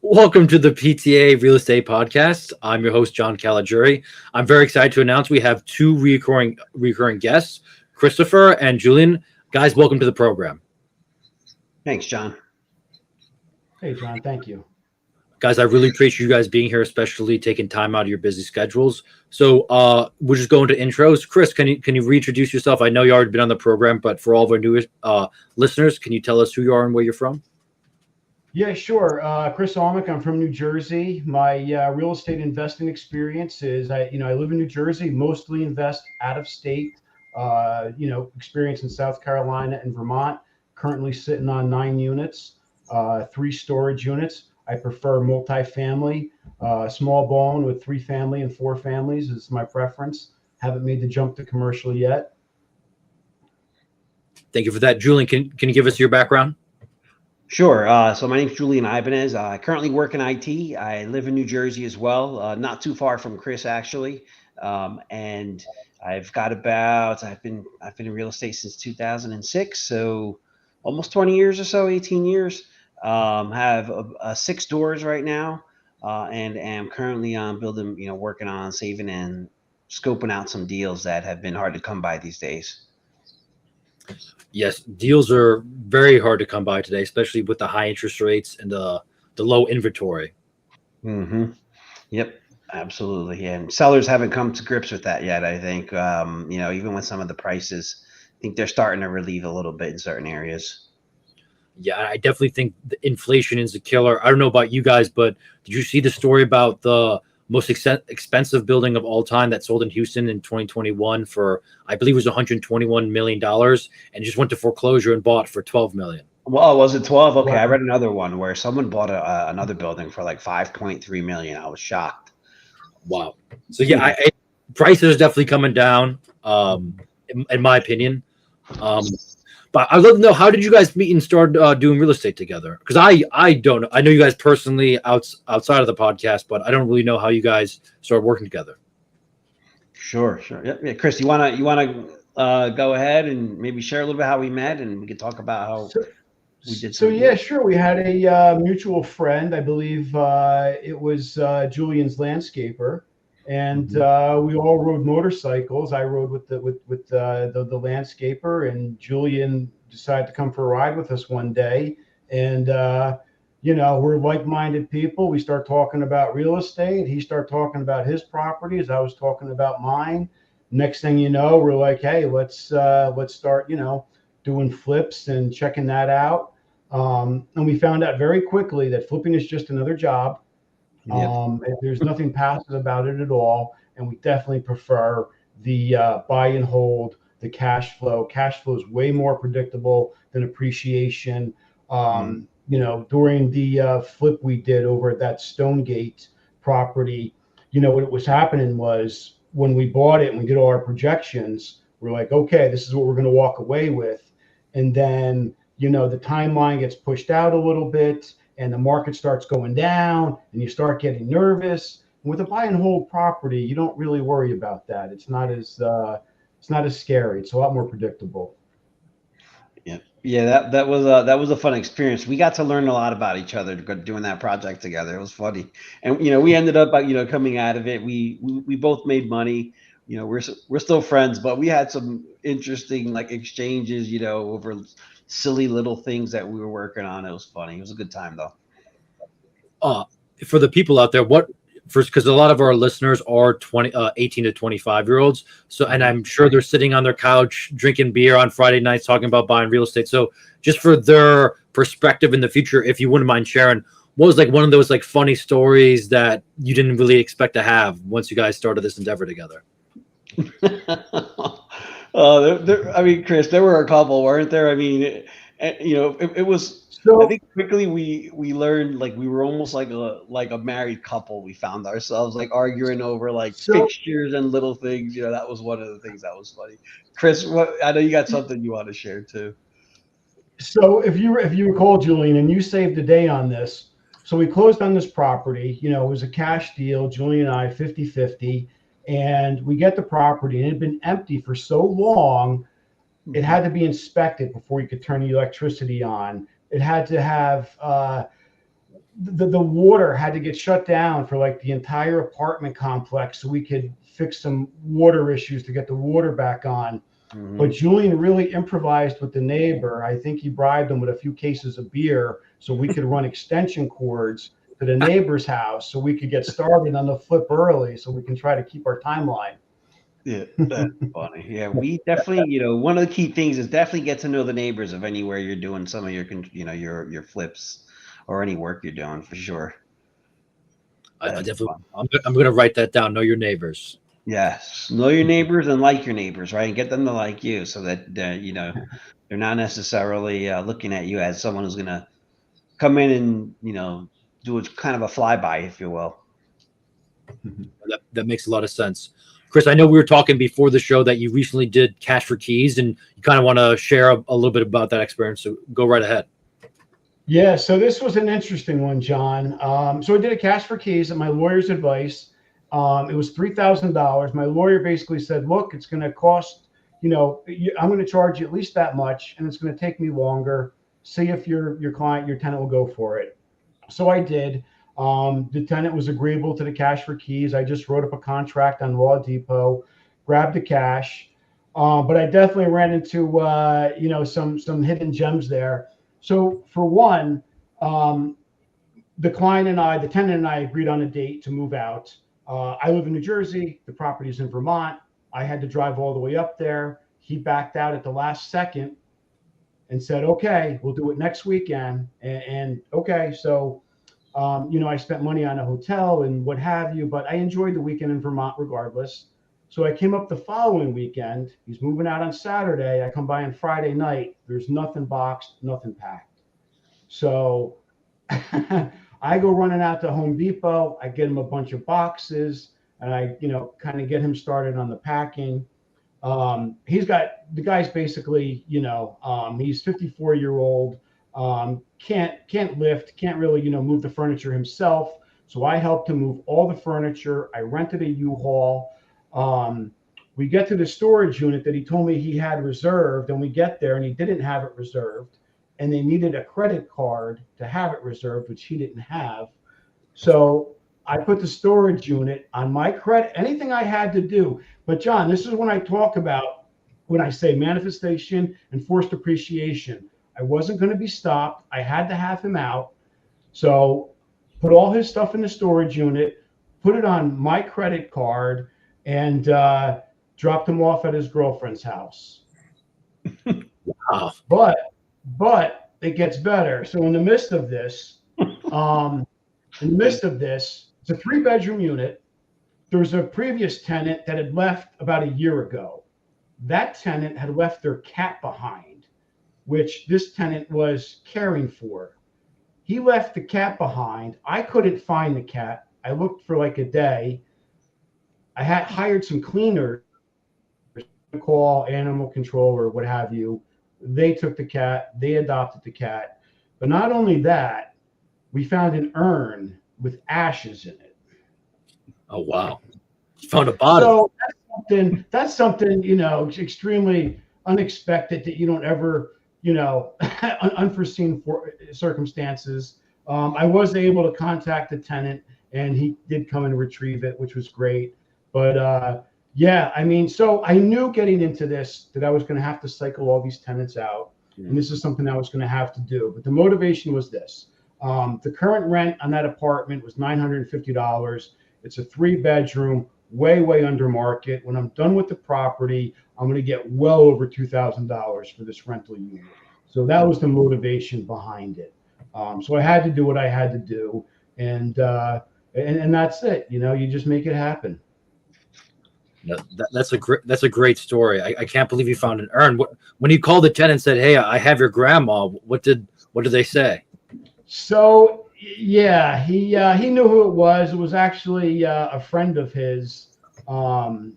Welcome to the PTA Real Estate Podcast. I'm your host, John Caligiuri. I'm very excited to announce we have two recurring guests, Christopher and Julian. Guys, welcome to the program. Thanks, John. Hey, John, thank you. Guys, I really appreciate you guys being here, especially taking time out of your busy schedules. So we'll just go into intros. Chris, can you reintroduce yourself? I know you already been on the program, but for all of our newest listeners, can you tell us who you are and where you're from? Yeah, sure. Chris Almick, I'm from New Jersey. My real estate investing experience is I live in New Jersey, mostly invest out of state. Experience in South Carolina and Vermont. Currently sitting on 9 units, 3 storage units. I prefer multifamily, small bone with 3 family and 4 families is my preference. Haven't made the jump to commercial yet. Thank you for that. Julian, can you give us your background? Sure. So my name's Julian Ibanez. I currently work in IT. I live in New Jersey as well, not too far from Chris, actually. And I've been in real estate since 2006, so almost 20 years or so, 18 years. Have 6 doors right now, and am currently working on saving and scoping out some deals that have been hard to come by these days. Yes, deals are very hard to come by today, especially with the high interest rates and the low inventory. Mm-hmm. Yep, absolutely. And sellers haven't come to grips with that yet, I think. Even with some of the prices, I think they're starting to relieve a little bit in certain areas. Yeah, I definitely think the inflation is a killer. I don't know about you guys, but did you see the story about the most expensive building of all time that sold in Houston in 2021 for, I believe it was $121 million, and just went to foreclosure and bought for $12 million? Well, was it 12? Okay, Wow. I read another one where someone bought another building for like 5.3 million. I was shocked. Wow. So yeah, prices are definitely coming down, in my opinion. But I'd love to know, how did you guys meet and start doing real estate together? Because I don't know. I know you guys personally outside of the podcast, but I don't really know how you guys started working together. Sure. Yeah. Chris, you wanna go ahead and maybe share a little bit how we met, and we can talk about how we did. So yeah, sure. We had a mutual friend. I believe it was Julian's landscaper, and we all rode motorcycles. I rode with the landscaper, and Julian decided to come for a ride with us one day. And we're like-minded people. We start talking about real estate. He started talking about his properties. I was talking about mine. Next thing you know, we're like, hey, let's start doing flips and checking that out. And we found out very quickly that flipping is just another job. There's nothing passive about it at all. And we definitely prefer the buy and hold, the cash flow. Cash flow is way more predictable than appreciation. During the flip we did over at that Stonegate property, what was happening was when we bought it and we did all our projections, we're like, okay, this is what we're going to walk away with. And then the timeline gets pushed out a little bit and the market starts going down and you start getting nervous. And with a buy and hold property, you don't really worry about that. It's not as scary. It's a lot more predictable. Yeah, that was a fun experience. We got to learn a lot about each other doing that project together. It was funny. And we ended up coming out of it. We both made money. We're still friends, but we had some interesting exchanges, over silly little things that we were working on. It was funny. It was a good time though. For the people out there, because a lot of our listeners are 18 to 25-year-olds. So, and I'm sure they're sitting on their couch drinking beer on Friday nights talking about buying real estate. So just for their perspective in the future, if you wouldn't mind sharing, what was one of those funny stories that you didn't really expect to have once you guys started this endeavor together? Chris, there were a couple, weren't there? I mean, it was. So I think quickly we learned we were almost like a married couple. We found ourselves arguing over fixtures and little things. That was one of the things that was funny. Chris, I know you got something you want to share too. So if you recall, Julian, and you saved the day on this. So we closed on this property. It was a cash deal. Julian and I 50-50. And we get the property, and it had been empty for so long, it had to be inspected before you could turn the electricity on. It had to have the water had to get shut down for like the entire apartment complex so we could fix some water issues to get the water back on. But Julian really improvised with the neighbor. I think he bribed him with a few cases of beer so we could run extension cords to the neighbor's house so we could get started on the flip early so we can try to keep our timeline. Yeah, that's funny. Yeah, we definitely, one of the key things is definitely get to know the neighbors of anywhere you're doing some of your, your flips or any work you're doing for sure. I definitely, I'm going to write that down. Know your neighbors. Yes, know your neighbors and like your neighbors, right? And get them to like you so that they're not necessarily looking at you as someone who's going to come in and do a kind of a flyby, if you will. That makes a lot of sense. Chris, I know we were talking before the show that you recently did Cash for Keys, and you kind of want to share a little bit about that experience. So go right ahead. Yeah, so this was an interesting one, John. So I did a Cash for Keys at my lawyer's advice. It was $3,000. My lawyer basically said, look, it's going to cost, I'm going to charge you at least that much, and it's going to take me longer. See if your tenant will go for it. So I did. The tenant was agreeable to the Cash for Keys. I just wrote up a contract on Law Depot, grabbed the cash. But I definitely ran into, some hidden gems there. So for one, the tenant and I agreed on a date to move out. I live in New Jersey. The property is in Vermont. I had to drive all the way up there. He backed out at the last second and said, okay, we'll do it next weekend. And okay, so, I spent money on a hotel and what have you, but I enjoyed the weekend in Vermont regardless. So I came up the following weekend. He's moving out on Saturday. I come by on Friday night. There's nothing boxed, nothing packed. So I go running out to Home Depot. I get him a bunch of boxes and I, kind of get him started on the packing. The guy's basically, he's 54-year-old, can't lift, can't really, move the furniture himself. So I helped him move all the furniture. I rented a U-Haul. We get to the storage unit that he told me he had reserved, and we get there and he didn't have it reserved, and they needed a credit card to have it reserved, which he didn't have. So I put the storage unit on my credit, anything I had to do. But John, this is when I talk about, when I say manifestation and forced appreciation. I wasn't going to be stopped. I had to have him out. So put all his stuff in the storage unit, put it on my credit card, and dropped him off at his girlfriend's house. Wow. But it gets better. So in the midst of this, it's a 3-bedroom unit. There's a previous tenant that had left about a year ago. That tenant had left their cat behind, which this tenant was caring for. He left the cat behind. I couldn't find the cat. I looked for like a day. I had hired some cleaners to call animal control or what have you. They took the cat. They adopted the cat. But not only that, we found an urn with ashes in it. Oh, wow. You found a body. So that's something, extremely unexpected that you don't ever, unforeseen circumstances. I was able to contact the tenant and he did come and retrieve it, which was great. But so I knew getting into this that I was going to have to cycle all these tenants out. And this is something I was going to have to do. But the motivation was this. The current rent on that apartment was $950. It's a 3-bedroom, way under market. When I'm done with the property, I'm going to get well over $2,000 for this rental unit. So that was the motivation behind it. So I had to do what I had to do. And that's it. You just make it happen. No, that's a great story. I can't believe you found an urn. When you called the tenant and said, "Hey, I have your grandma," what did they say? So yeah, he knew who it was. It was actually a friend of his. So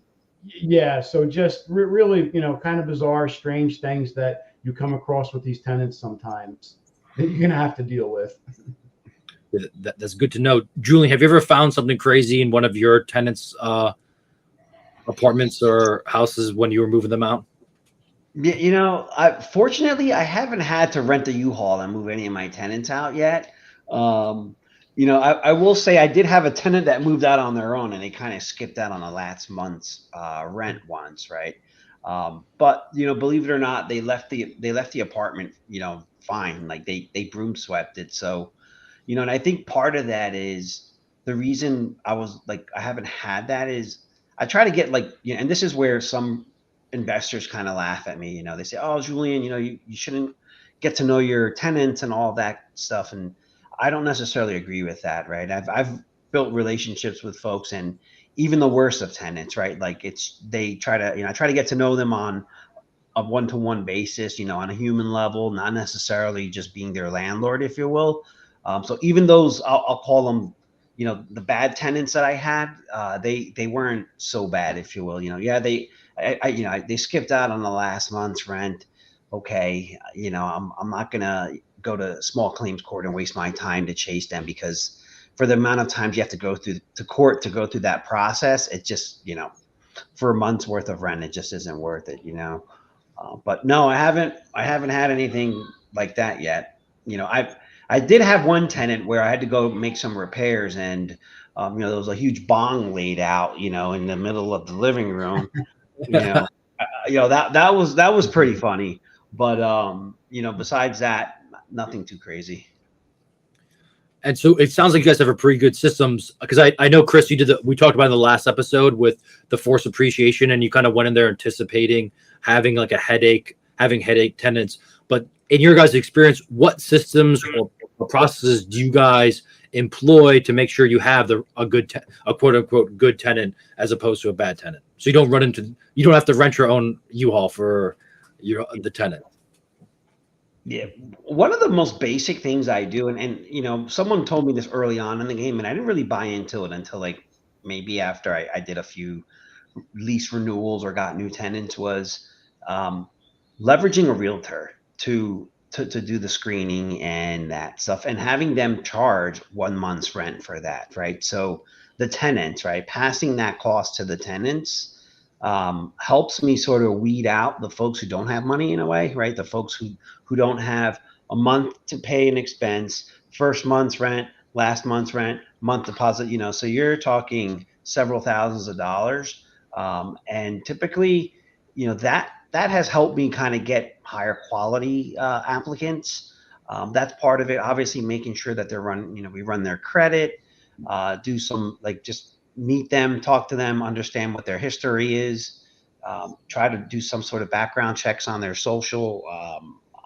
just really, kind of bizarre, strange things that you come across with these tenants sometimes that you're gonna have to deal with. That's good to know. Julian, have you ever found something crazy in one of your tenants' apartments or houses when you were moving them out? Fortunately, I haven't had to rent a U-Haul and move any of my tenants out yet. I will say I did have a tenant that moved out on their own, and they kind of skipped out on the last month's rent once, right? But believe it or not, they left the apartment, fine. Like they broom swept it. So, and I think part of that is the reason I haven't had that is I try to get and this is where some investors kind of laugh at me. They say, "Oh, Julian, you shouldn't get to know your tenants and all that stuff." And I don't necessarily agree with that, right? I've built relationships with folks, and even the worst of tenants, right? Like they try to, I try to get to know them on a one-to-one basis, on a human level, not necessarily just being their landlord, if you will. So even those, I'll call them, the bad tenants that I had, they weren't so bad, if you will. Yeah, they skipped out on the last month's rent. Okay, I'm not gonna go to small claims court and waste my time to chase them, because for the amount of times you have to go through to court to go through that process, it just, for a month's worth of rent, it just isn't worth it. But no, I haven't had anything like that yet. I did have one tenant where I had to go make some repairs, and there was a huge bong laid out, in the middle of the living room. You know, that was pretty funny. But besides that, nothing too crazy. And so it sounds like you guys have a pretty good systems, because I know, Chris, we talked about in the last episode with the forced appreciation, and you kind of went in there anticipating having like having headache tenants. But in your guys' experience, what systems or processes do you guys employ to make sure you have a quote unquote good tenant as opposed to a bad tenant? So you don't have to rent your own U-Haul for the tenant. Yeah, one of the most basic things I do, and someone told me this early on in the game, and I didn't really buy into it until like maybe after I did a few lease renewals or got new tenants, was um, leveraging a realtor to do the screening and that stuff, and having them charge 1 month's rent for that, right? So the tenants, right, passing that cost to the tenants helps me sort of weed out the folks who don't have money, in a way, right? The folks who don't have a month to pay an expense, first month's rent, last month's rent, month deposit, so you're talking several thousands of dollars. And typically, that has helped me kind of get higher quality applicants. That's part of it. Obviously, making sure that we run their credit, do some, like, just meet them, talk to them, understand what their history is, try to do some sort of background checks on their social,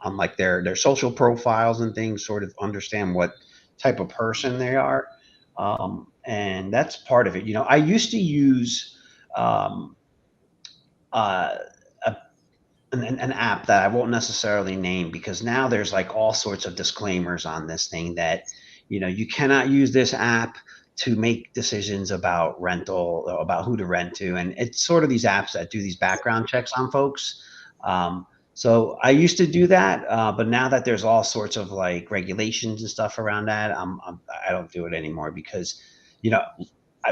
on like their social profiles and things, sort of understand what type of person they are. And that's part of it. I used to use um, uh, a, an app that I won't necessarily name, because now there's like all sorts of disclaimers on this thing that, you cannot use this app to make decisions about rental, about who to rent to. And it's sort of these apps that do these background checks on folks. So I used to do that, but now that there's all sorts of like regulations and stuff around that, I don't do it anymore, because, you know,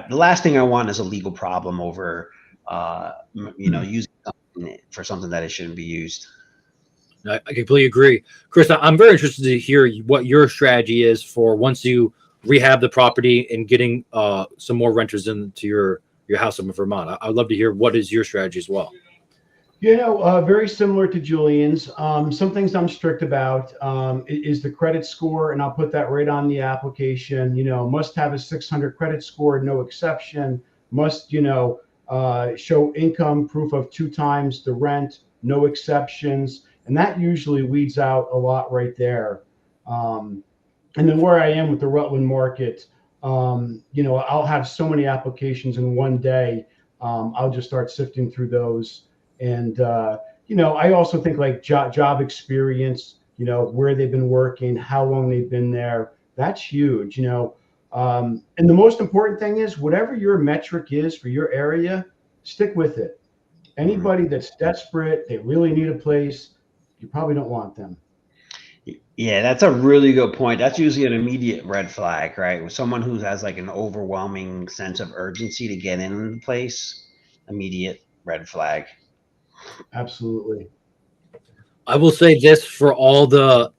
the last thing I want is a legal problem over, using something for something that it shouldn't be used. I completely agree, Chris. I'm very interested to hear what your strategy is for once you rehab the property and getting some more renters into your house in Vermont. I'd love to hear what is your strategy as well. Very similar to Julian's. Some things I'm strict about is the credit score, and I'll put that right on the application. Must have a 600 credit score, no exception. Must, show income proof of 2 times the rent, no exceptions. And that usually weeds out a lot right there. And then where I am with the Rutland market, I'll have so many applications in one day. I'll just start sifting through those. And, I also think like job experience, where they've been working, how long they've been there. That's huge, and the most important thing is whatever your metric is for your area, stick with it. Anybody that's desperate, they really need a place, you probably don't want them. Yeah, that's a really good point. That's usually an immediate red flag, right? With someone who has like an overwhelming sense of urgency to get in the place, immediate red flag. Absolutely. I will say this, for all the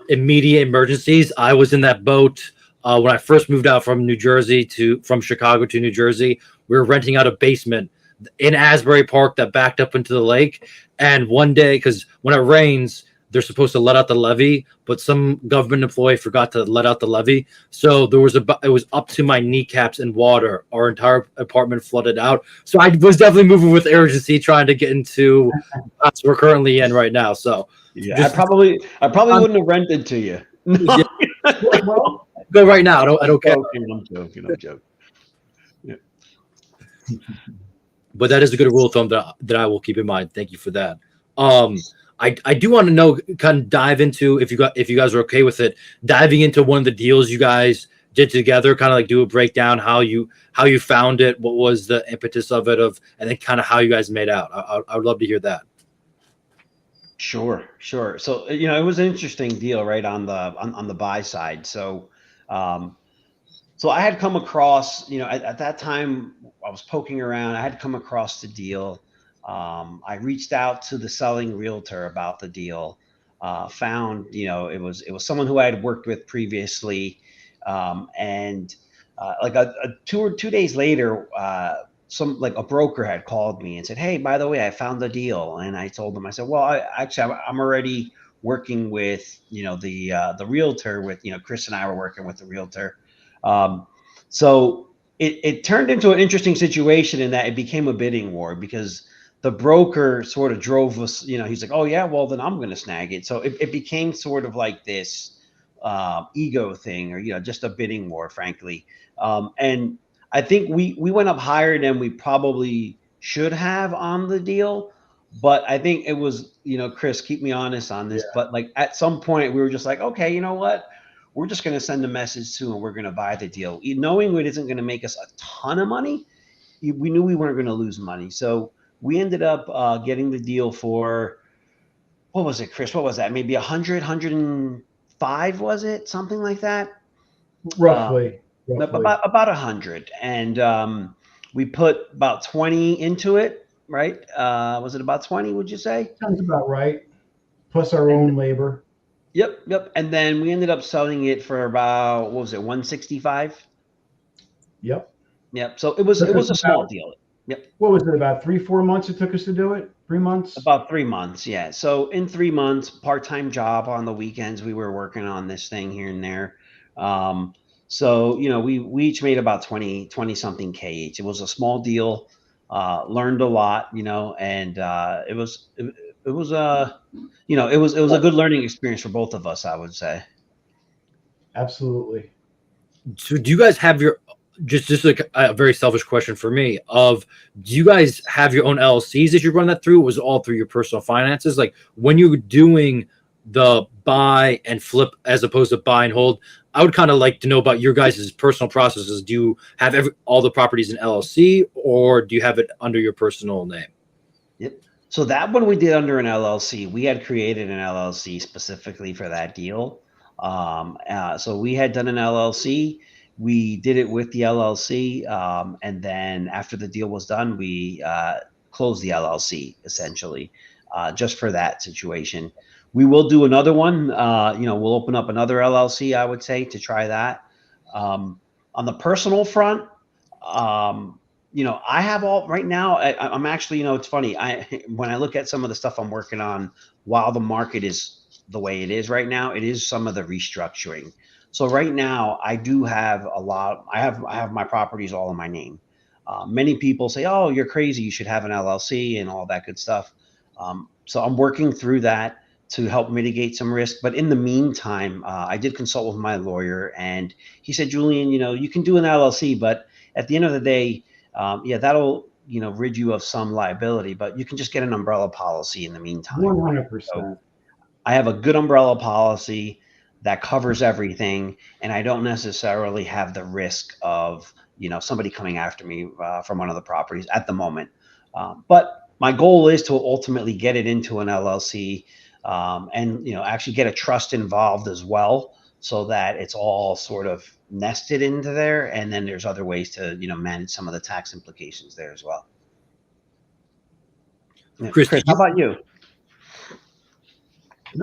immediate emergencies, I was in that boat when I first moved out from from Chicago to New Jersey, we were renting out a basement in Asbury Park that backed up into the lake. And one day, because when it rains, they're supposed to let out the levee, but some government employee forgot to let out the levee. So it was up to my kneecaps in water. Our entire apartment flooded out. So I was definitely moving with urgency, trying to get into the house we're currently in right now. So yeah, I probably wouldn't have rented to you. yeah, Well, go right now. I don't care. I'm joking. Yeah. But that is a good rule of thumb that I will keep in mind. Thank you for that. I do want to know, kind of dive into, if you guys are okay with it, diving into one of the deals you guys did together, kind of like do a breakdown how you found it, what was the impetus of it, and then kind of how you guys made out. I would love to hear that. Sure. So it was an interesting deal, right, on the buy side. So so I had come across, at that time I was poking around. I had come across the deal. I reached out to the selling realtor about the deal. Found, it was someone who I had worked with previously, and like a 2 days later, a broker had called me and said, "Hey, by the way, I found the deal." And I told them, I said, "Well, I'm already working with the realtor, with Chris and I were working with the realtor." So it turned into an interesting situation in that it became a bidding war, because the broker sort of drove us, he's like, "Oh yeah, well then I'm going to snag it." So it became sort of like this ego thing, or, just a bidding war, frankly. And I think we went up higher than we probably should have on the deal. But I think it was, Chris, keep me honest on this, but like at some point we were just like, okay, you know what? We're just going to send a message to, and we're going to buy the deal. Knowing it isn't going to make us a ton of money, we knew we weren't going to lose money. So we ended up getting the deal for, what was it, Chris? What was that? Maybe 105, was it? Something like that? roughly. About 100. And we put about 20 into it, right? Was it about 20, would you say? Sounds about right. Plus our own labor. Yep. And then we ended up selling it for about, what was it, 165? Yep. Yep. So it was a small deal. Yep. What was it, about 3-4 months it took us to do it? 3 months? About 3 months, yeah. So in 3 months, part-time job on the weekends, we were working on this thing here and there. So we each made about 20 something K each. It was a small deal. Learned a lot, and it was it was a good learning experience for both of us, I would say. Absolutely. So do you guys have your, just like a very selfish question for me, do you guys have your own LLCs that you run that through? Or was it all through your personal finances? Like when you were doing the buy and flip as opposed to buy and hold, I would kind of like to know about your guys' personal processes. Do you have all the properties in LLC, or do you have it under your personal name? Yep. So that one we did under an LLC. We had created an LLC specifically for that deal. So we had done an LLC. We did it with the LLC, and then after the deal was done, we closed the LLC essentially, just for that situation. We will do another one. We'll open up another LLC, I would say, to try that. On the personal front, I have all right now. I'm actually, it's funny. When I look at some of the stuff I'm working on, while the market is the way it is right now, it is some of the restructuring. So right now, I do have a lot. I have my properties all in my name. Many people say, "Oh, you're crazy. You should have an LLC and all that good stuff." So I'm working through that to help mitigate some risk. But in the meantime, I did consult with my lawyer, and he said, "Julian, you can do an LLC, but at the end of the day, that'll rid you of some liability, but you can just get an umbrella policy in the meantime." 100%. So I have a good umbrella policy that covers everything, and I don't necessarily have the risk of somebody coming after me from one of the properties at the moment. But my goal is to ultimately get it into an LLC, and actually get a trust involved as well, so that it's all sort of nested into there, and then there's other ways to manage some of the tax implications there as well. Chris, how about you?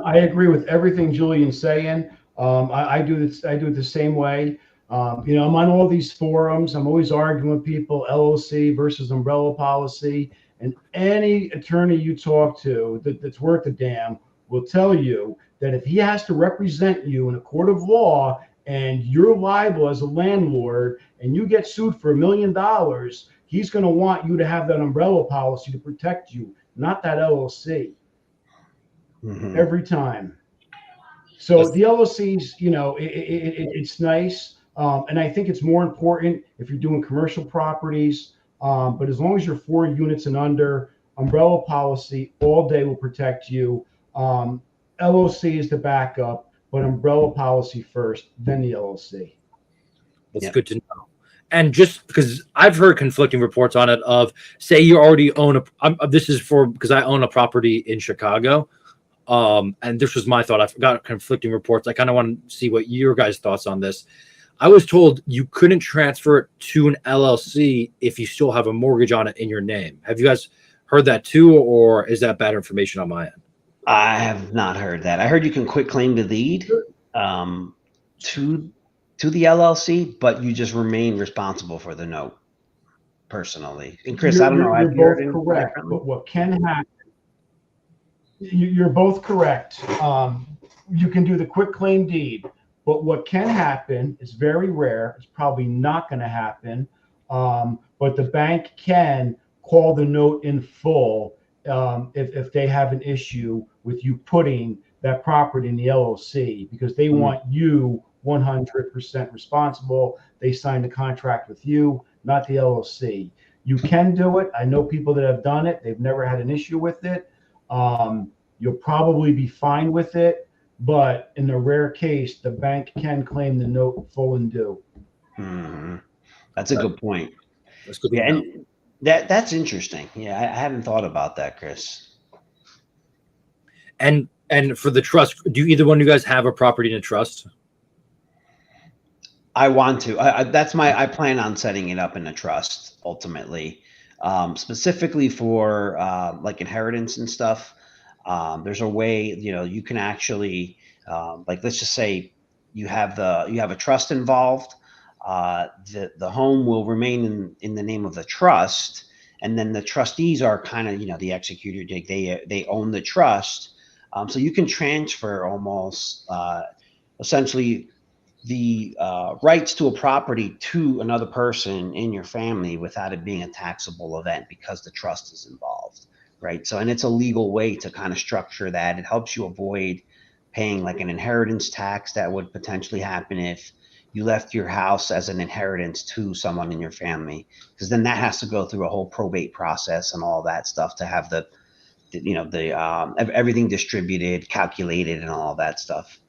I agree with everything Julian's saying. I do this. I do it the same way. I'm on all these forums. I'm always arguing with people, LLC versus umbrella policy. And any attorney you talk to that's worth a damn will tell you that if he has to represent you in a court of law and you're liable as a landlord and you get sued for $1 million, he's going to want you to have that umbrella policy to protect you, not that LLC. Mm-hmm. Every time. So the LLCs, it's nice. And I think it's more important if you're doing commercial properties. But as long as you're 4 units and under, umbrella policy all day will protect you. LLC is the backup, but umbrella policy first, then the LLC. That's good to know. And just because I've heard conflicting reports on it of, say you already own this is because I own a property in Chicago. And this was my thought. I got conflicting reports. I kind of want to see what your guys' thoughts on this. I was told you couldn't transfer it to an LLC if you still have a mortgage on it in your name. Have you guys heard that too, or is that bad information on my end? I have not heard that. I heard you can quit claim the deed to the LLC, but you just remain responsible for the note personally. And Chris, I don't know. You're both correct, but what can happen? You're both correct. You can do the quit claim deed, but what can happen is very rare. It's probably not going to happen. But the bank can call the note in full if they have an issue with you putting that property in the LLC, because they want you 100% responsible. They signed the contract with you, not the LLC. You can do it. I know people that have done it. They've never had an issue with it. You'll probably be fine with it, but in the rare case, the bank can claim the note full and due. Mm-hmm. That's a good point. That's good. Yeah, and that's interesting. Yeah, I hadn't thought about that, Chris. And for the trust, do either one of you guys have a property in a trust? I want to. I plan on setting it up in a trust ultimately, specifically for like inheritance and stuff. There's a way, you can actually, like, let's just say you have a trust involved. The home will remain in the name of the trust, and then the trustees are kind of, the executor. They own the trust, so you can transfer almost essentially the rights to a property to another person in your family without it being a taxable event because the trust is involved. Right. So, and it's a legal way to kind of structure that. It helps you avoid paying like an inheritance tax that would potentially happen if you left your house as an inheritance to someone in your family, because then that has to go through a whole probate process and all that stuff to have everything distributed, calculated, and all that stuff.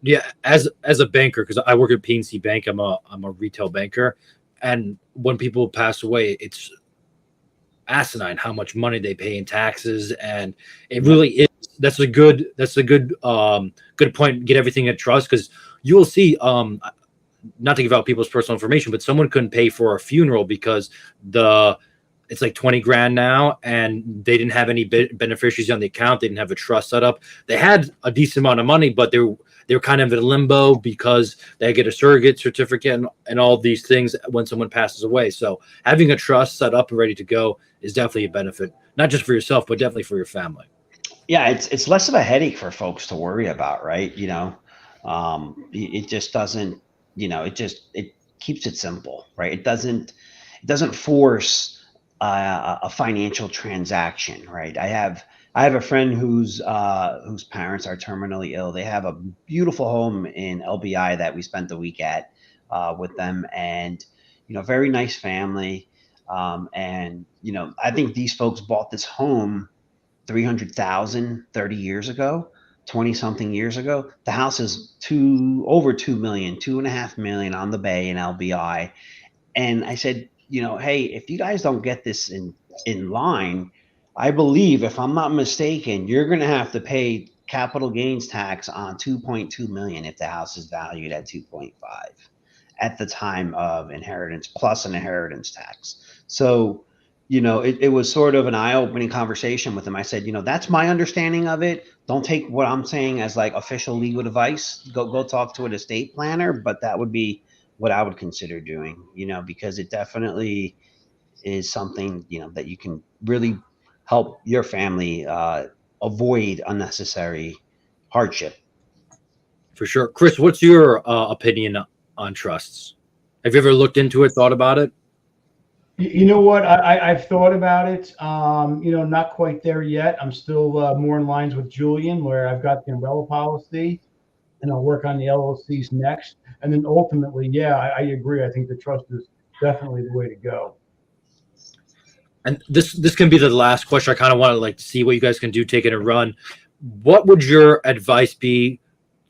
Yeah, as a banker, because I work at PNC Bank, I'm a retail banker, and when people pass away, it's asinine how much money they pay in taxes, and it really is. That's a good good point. Get everything in trust, because you will see. Not to give out people's personal information, but someone couldn't pay for a funeral because it's like 20 grand now, and they didn't have any beneficiaries on the account. They didn't have a trust set up. They had a decent amount of money, but they were kind of in limbo because they get a surrogate certificate and all these things when someone passes away. So having a trust set up and ready to go is definitely a benefit, not just for yourself, but definitely for your family. Yeah, it's less of a headache for folks to worry about, right? It just doesn't, it keeps it simple, right? It doesn't force a financial transaction, right? I have a friend whose parents are terminally ill. They have a beautiful home in LBI that we spent the week at with them, and very nice family. And I think these folks bought this home 300,000 30 years ago, 20 something years ago. The house is over 2 million, 2.5 million on the bay in LBI. And I said, hey, if you guys don't get this in line, I believe, if I'm not mistaken, you're going to have to pay capital gains tax on 2.2 million if the house is valued at 2.5 at the time of inheritance, plus an inheritance tax. So, it was sort of an eye-opening conversation with him. I said, that's my understanding of it. Don't take what I'm saying as like official legal advice. Go talk to an estate planner, but that would be what I would consider doing, because it definitely is something, that you can really help your family avoid unnecessary hardship. For sure. Chris, what's your opinion on trusts? Have you ever looked into it, thought about it? You know what? I've thought about it. Not quite there yet. I'm still more in lines with Julian, where I've got the umbrella policy, and I'll work on the LLCs next. And then ultimately, yeah, I agree. I think the trust is definitely the way to go. And this can be the last question. I kind of want to like see what you guys can do, take it and run. What would your advice be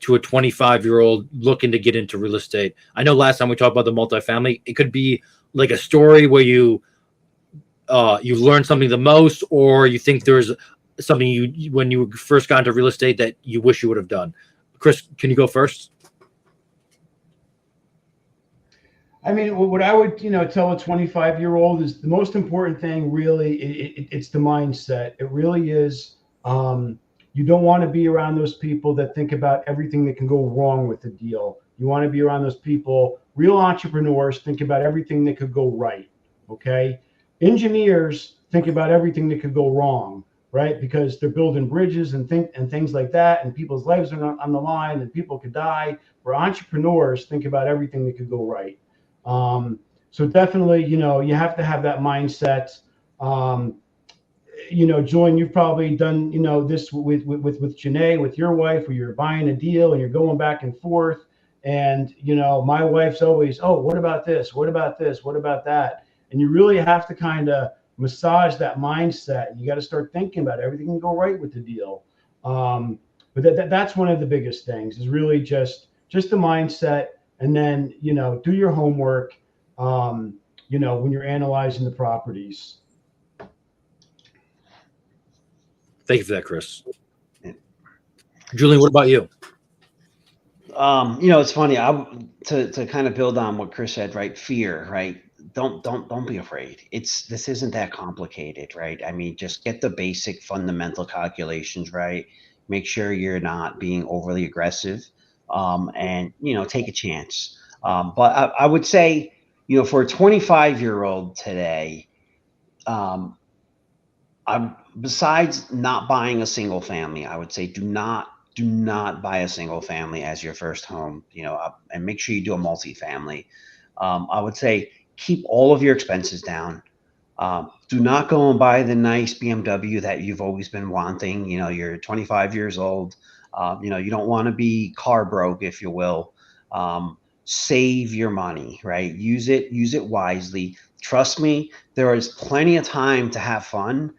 to a 25-year-old looking to get into real estate? I know last time we talked about the multifamily. It could be like a story where you learned something the most, or you think there's something you when you first got into real estate that you wish you would have done. Chris, can you go first? I mean, what I would, tell a 25-year-old is the most important thing. Really, it's the mindset. It really is. You don't want to be around those people that think about everything that can go wrong with the deal. You want to be around those people, real entrepreneurs, think about everything that could go right. Okay, engineers think about everything that could go wrong, right? Because they're building bridges and things like that, and people's lives are on the line, and people could die. Where entrepreneurs think about everything that could go right. So definitely, you have to have that mindset. Julian, you've probably done, this with Janae, with your wife, where you're buying a deal and you're going back and forth. And, my wife's always, oh, what about this? What about this? What about that? And you really have to kind of massage that mindset. You got to start thinking about it. Everything can go right with the deal. But that's one of the biggest things is really just the mindset. And then, do your homework, when you're analyzing the properties. Thank you for that, Chris. Julian, what about you? It's funny. To kind of build on what Chris said, right? Fear, right? Don't be afraid. This isn't that complicated, right? I mean, just get the basic fundamental calculations right. Make sure you're not being overly aggressive, and take a chance. But I would say, for a 25-year-old today, besides not buying a single family, I would say do not buy a single family as your first home, and make sure you do a multifamily. I would say keep all of your expenses down. Do not go and buy the nice BMW that you've always been wanting. You're 25 years old. You don't want to be car broke, if you will. Save your money, right? Use it wisely. Trust me, there is plenty of time to have fun.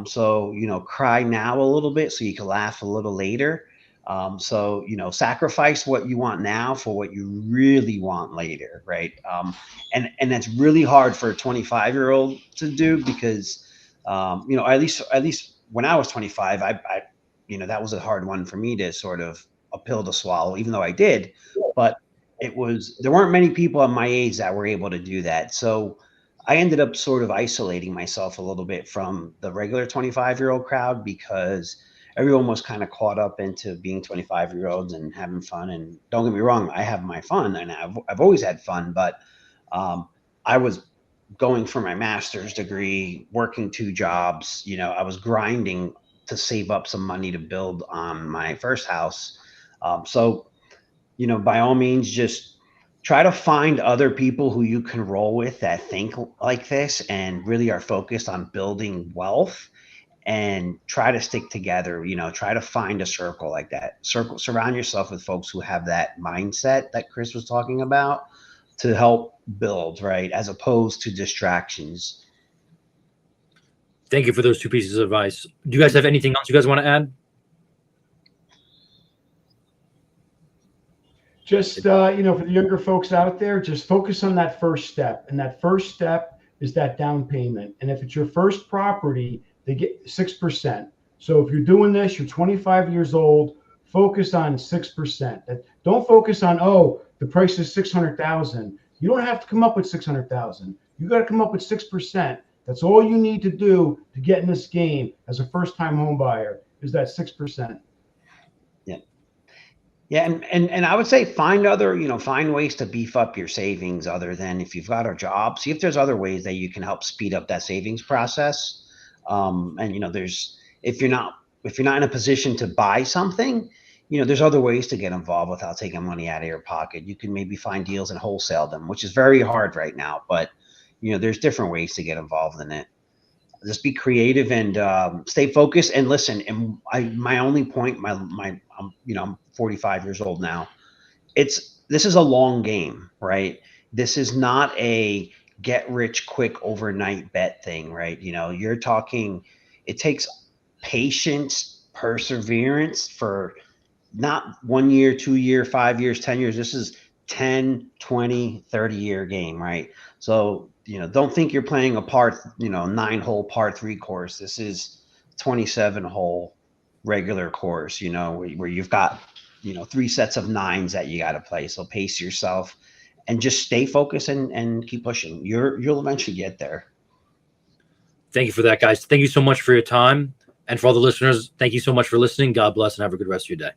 So, cry now a little bit so you can laugh a little later. So, sacrifice what you want now for what you really want later, right? And that's really hard for a 25-year-old to do because, at least when I was 25, I that was a hard one for me to sort of a pill to swallow, even though I did. But there weren't many people at my age that were able to do that. So I ended up sort of isolating myself a little bit from the regular 25-year-old crowd because everyone was kind of caught up into being 25-year-olds and having fun. And don't get me wrong, I have my fun and I've always had fun, but I was going for my master's degree, working 2 jobs. I was grinding to save up some money to build on my first house. So, by all means, just try to find other people who you can roll with that think like this and really are focused on building wealth, and try to stick together. Try to find a circle like that. Surround yourself with folks who have that mindset that Chris was talking about to help build, right? As opposed to distractions. Thank you for those 2 pieces of advice. Do you guys have anything else you guys want to add? Just, for the younger folks out there, just focus on that first step. And that first step is that down payment. And if it's your first property, they get 6%. So if you're doing this, you're 25 years old, focus on 6%. Don't focus on, oh, the price is 600,000. You don't have to come up with 600,000. You got to come up with 6%. That's all you need to do to get in this game as a first-time home buyer is that 6%. Yeah, and I would say find other, find ways to beef up your savings other than if you've got a job. See if there's other ways that you can help speed up that savings process. And there's if you're not in a position to buy something, there's other ways to get involved without taking money out of your pocket. You can maybe find deals and wholesale them, which is very hard right now, but there's different ways to get involved in it. Just be creative and stay focused and listen. And my only point, I'm 45 years old now. This is a long game, right? This is not a get rich quick overnight bet thing, right? You're talking, it takes patience, perseverance for not 1 year, 2 year, 5 years, 10 years. This is 10, 20, 30-year game, right? So, don't think you're playing a 9-hole par 3 course. This is 27-hole regular course, where you've got, 3 sets of 9s that you got to play. So pace yourself and just stay focused and keep pushing. You'll eventually get there. Thank you for that, guys. Thank you so much for your time. And for all the listeners, thank you so much for listening. God bless and have a good rest of your day.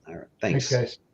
All right. Thanks Thanks, guys.